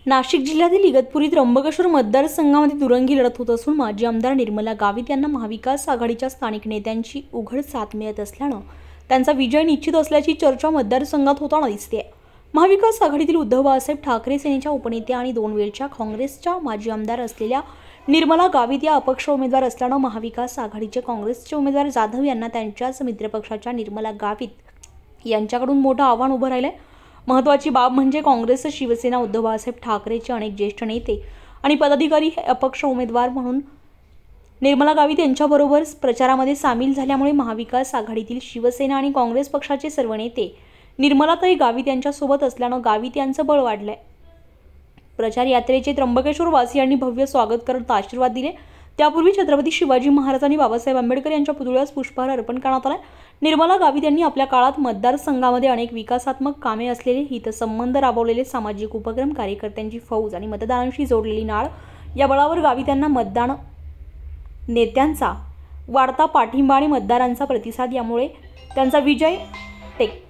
नाशिक जिल्ह्यातील इगतपुरी त्र्यंबकेश्वर मतदारसंघामध्ये दुरंगी लढत होत असून माजी आमदार निर्मला गावित यांना महाविकास आघाडीच्या स्थानिक नेत्यांची उघड साथ मिळत असल्यानं त्यांचा विजय निश्चित असल्याची चर्चा मतदारसंघात होताना दिसते। महाविकास आघाडीतील उद्धव बाळासाहेब ठाकरे सेनेच्या उपनेत्या आणि 2 वेळच्या काँग्रेसच्या माजी आमदार असलेल्या निर्मला गावित या अपक्ष उमेदवार असल्यानं महाविकास आघाडीचे काँग्रेसचे उमेदवार जाधव यांना त्यांच्याच मित्रपक्षाच्या निर्मला गावित यांच्याकडून मोठं आव्हान उभं राहिलंय। महत्त्वाची बाब म्हणजे काँग्रेस, शिवसेना, उद्धव बाळासाहेब ठाकरेचे अनेक ज्येष्ठ नेते आणि पदाधिकारी हे अपक्ष उमेदवार म्हणून निर्मला गावित यांच्याबरोबर प्रचारामध्ये सामील झाल्यामुळे महाविकास आघाडीतील शिवसेना आणि काँग्रेस पक्षाचे सर्व नेते निर्मलाताई गावित यांच्यासोबत असल्यानं गावित यांचं बळ वाढलंय। प्रचार यात्रेचे त्र्यंबकेश्वर वासियांनी भव्य स्वागत करत आशीर्वाद दिले। त्यापूर्वी छत्रपती शिवाजी महाराज आणि बाबासाहेब आंबेडकर यांच्या पुतळ्यास पुष्पहार अर्पण करण्यात आला। निर्मला गावित यांनी आपल्या काळात मतदारसंघामध्ये अनेक विकासात्मक कामे असलेले, हितसंबंध राबवलेले, सामाजिक उपक्रम, कार्यकर्त्यांची फौज आणि मतदारांशी जोडलेली नाळ या बळावर गावित यांना मतदान नेत्यांचा वाढता पाठिंबा आणि मतदारांचा प्रतिसाद यामुळे त्यांचा विजय टेक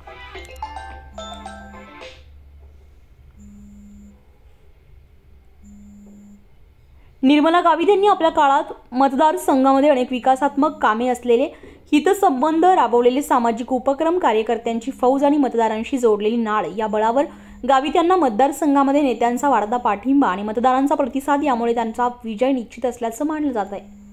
निर्मला गावित यांनी आपल्या काळात मतदारसंघामध्ये अनेक विकासात्मक कामे असलेले, हितसंबंध राबवलेले, सामाजिक उपक्रम, कार्यकर्त्यांची फौज आणि मतदारांशी जोडलेली नाळ या बळावर गावित यांना मतदारसंघामध्ये नेत्यांचा वाढता पाठिंबा आणि मतदारांचा प्रतिसाद यामुळे त्यांचा विजय निश्चित असल्याचं मानलं जात आहे।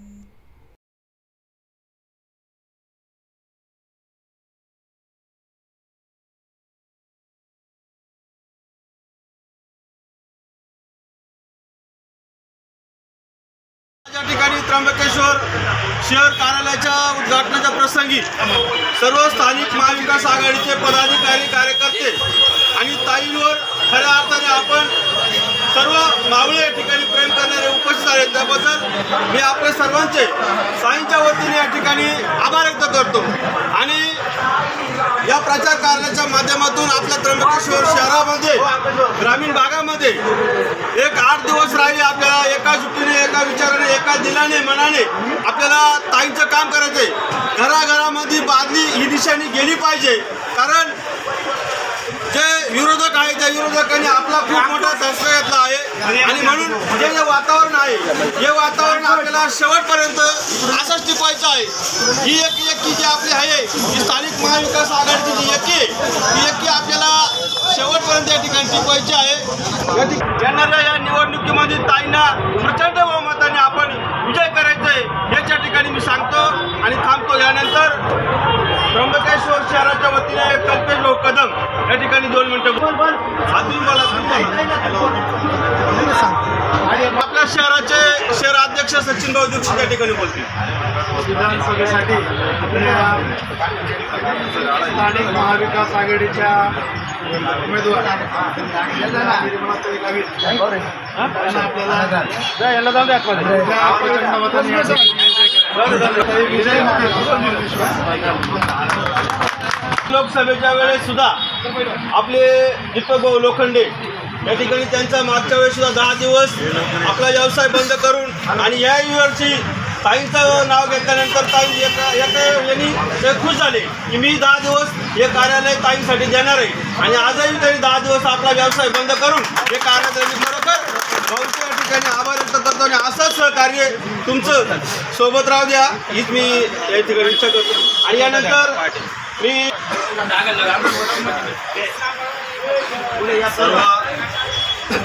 या ठिकाणी त्र्यंबकेश्वर शहर कार्यालयाच्या उद्घाटनाच्या प्रसंगी सर्व स्थानिक महाविकास आघाडीचे पदाधिकारी, कार्यकर्ते आणि ताईंवर खऱ्या अर्थाने आपण सर्व मावळे या ठिकाणी प्रेम करणारे उपस्थित आहेत। त्याबद्दल मी आपल्या सर्वांचे साईंच्या वतीने या ठिकाणी आभार व्यक्त करतो। आणि या प्रचार कार्याच्या माध्यमातून आपल्या त्र्यंबकेश्वर शहरामध्ये, ग्रामीण भागामध्ये एक 8 दिवस राहिले आपल्याला एका जुटीने, एका विचाराने, एका दिलाने, मनाने आपल्याला ताईंचं काम करायचंय। घराघरामध्ये बादली ही दिशेने गेली पाहिजे, कारण जे विरोधक आहे त्या विरोधकांनी आपला खूप मोठा धसका घेतला आहे आणि म्हणून जे वातावरण आहे, हे वातावरण आपल्याला शेवटपर्यंत असंच टिकवायचं आहे। ही एकी जी आपली आहे, ही स्थानिक महाविकास आघाडीची जी एकी आपल्याला शेवटपर्यंत या ठिकाणी टिकवायची आहे। येणाऱ्या या निवडणुकीमध्ये ताईंना प्रचंड बहुमताने आपण विजय करायचा आहे याच्या ठिकाणी मी सांगतो आणि थांबतो। यानंतर त्र्यंबकेश्वर शहराच्या वतीने कल्पेश भाऊ कदम या ठिकाणी 2 मिनिटं आपल्या शहराचे शहर अध्यक्ष सचिन भाऊ दीक्षित या ठिकाणी बोलतील। विधानसभेसाठी स्थानिक महाविकास आघाडीच्या उमेदवार निर्मलाताई गावित लोकसभेच्या वेळेस सुद्धा आपले दीपक भाऊ लोखंडे या ठिकाणी त्यांचा मागच्या वेळेस सुद्धा 10 दिवस आपला व्यवसाय बंद करून आणि या वर्षी ताईंचं नाव घेतल्यानंतर ताई यांनी खुश झाले की मी 10 दिवस हे कार्यालय ताईंसाठी देणार आहे आणि आजही तरी 10 दिवस आपला व्यवसाय बंद करून हे कार्यालय मी खरोखर भाऊच्या या ठिकाणी आभार व्यक्त करतो आणि असंच सहकार्य तुमचं सोबत राहू द्या हीच मी या ठिकाणी इच्छा करतो। आणि यानंतर मी सर्व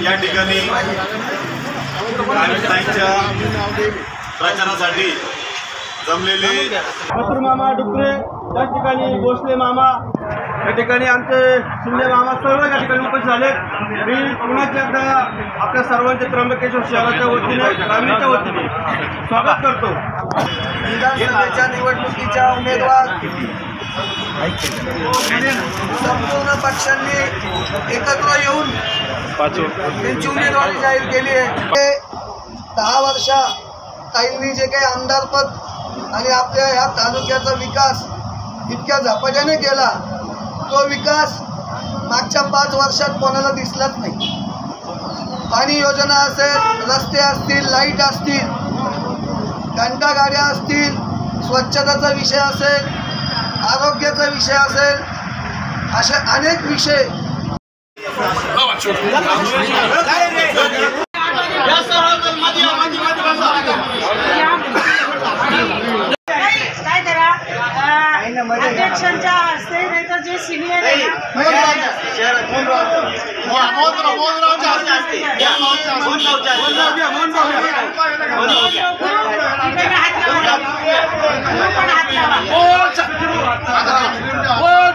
या ठिकाणी ताईंच्या प्रचारासाठी जमलेले मामा डुकरे त्या ठिकाणी, भोसले मामा या ठिकाणी, आमचे शिंदे मामा सर्व या ठिकाणी उपस्थित झाले। मी पुन्हा एकदा आपल्या सर्वांचे त्र्यंबकेश्वर शहराच्या वतीने, ग्रामीणच्या वतीने स्वागत करतो। विधानसभेच्या निवडणुकीच्या उमेदवार संपूर्ण पक्षांनी एकत्र येऊन त्यांची उमेदवारी जाहीर केली आहे। 10 वर्ष ताईंनी जे काही आमदारपद आणि आपल्या ह्या तालुक्याचा विकास इतक्या झपाट्याने केला, तो विकास मागच्या 5 वर्षात कोणाला दिसलाच नाही। पाणी योजना असेल, रस्ते असतील, लाईट असतील, घंटागाड्या असतील, स्वच्छतेचा विषय असेल, आरोग्याचा विषय असेल, असे अनेक विषय या सर्व मध्ये बसा. काय करा अध्यक्षांच्या हस्ते नाही तर जे सिनियर आहे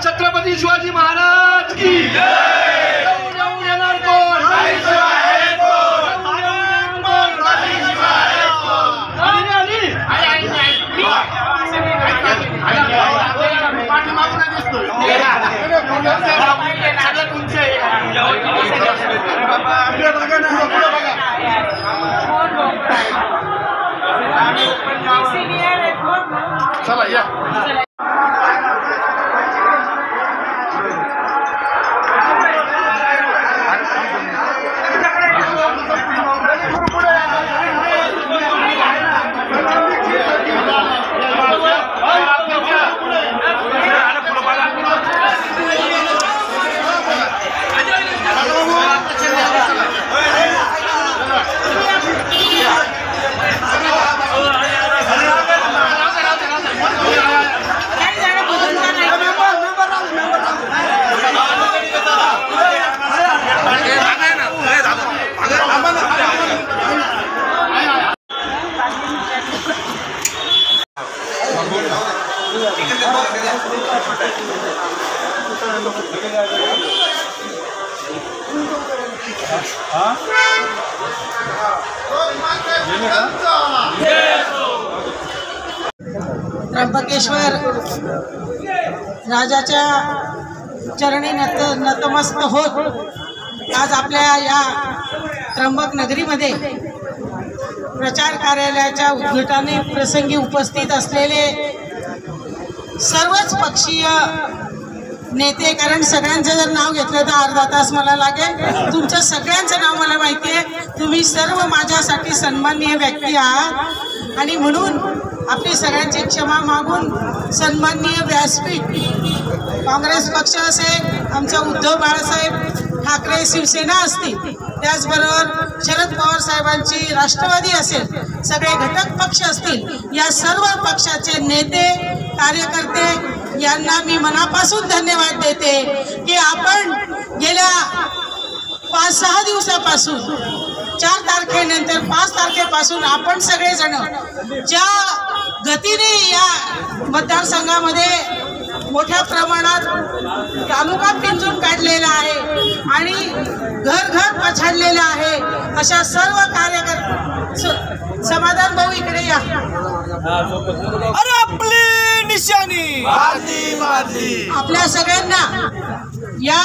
छत्रपती शिवाजी महाराज की चला या. त्र्यंबकेश्वर राजाच्या चरणी नतमस्त होत आज आपल्या या त्र्यंबक नगरीमध्ये प्रचार कार्यालयाच्या उद्घाटनी प्रसंगी उपस्थित असलेले सर्वच पक्षीय नेते, कारण सगळ्यांचं जर नाव घेतलं तर अर्धा तास मला लागेल. तुमचं सगळ्यांचं नाव मला माहिती आहे. तुम्ही सर्व माझ्यासाठी सन्माननीय व्यक्ती आहात आणि म्हणून आपली सगळ्यांची क्षमा मागून सन्माननीय व्यासपीठ काँग्रेस पक्ष असेल, आमचा उद्धव बाळासाहेब ठाकरे शिवसेना असतील, त्याचबरोबर शरद पवार साहेबांची राष्ट्रवादी असेल, सगळे घटक पक्ष असतील, या सर्व पक्षाचे नेते कार्यकर्ते यांना मी मनापासून धन्यवाद देते की आपण गेल्या 5-6 दिवसापासून 4 तारखेनंतर 5 तारखेपासून आपण सगळेजण ज्या गतीने या मतदारसंघामध्ये मोठ्या प्रमाणात तालुका पिंजून काढलेला आहे आणि घर घर पछाडलेला आहे, अशा सर्व कार्यकर्ते समाधान भाऊ इकडे या. अरे आपली निशाणी आपल्या सगळ्यांना या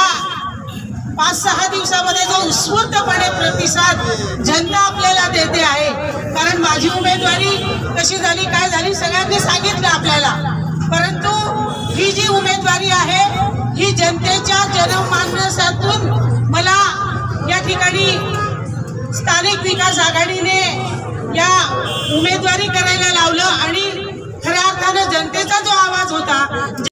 5-6 दिवसामध्ये जो उत्स्फूर्तपणे प्रतिसाद जनता आपल्याला देते आहे, कारण माझी उमेदवारी कशी झाली काय झाली सगळ्यांनी सांगितलं आपल्याला, परंतु ही जी उमेदवारी आहे ही जनतेच्या जनमानसातून मला या ठिकाणी स्थानिक विकास आघाडीने या उमेदवारी करायला लावलं आणि खऱ्या अर्थानं जनतेचा जो आवाज होता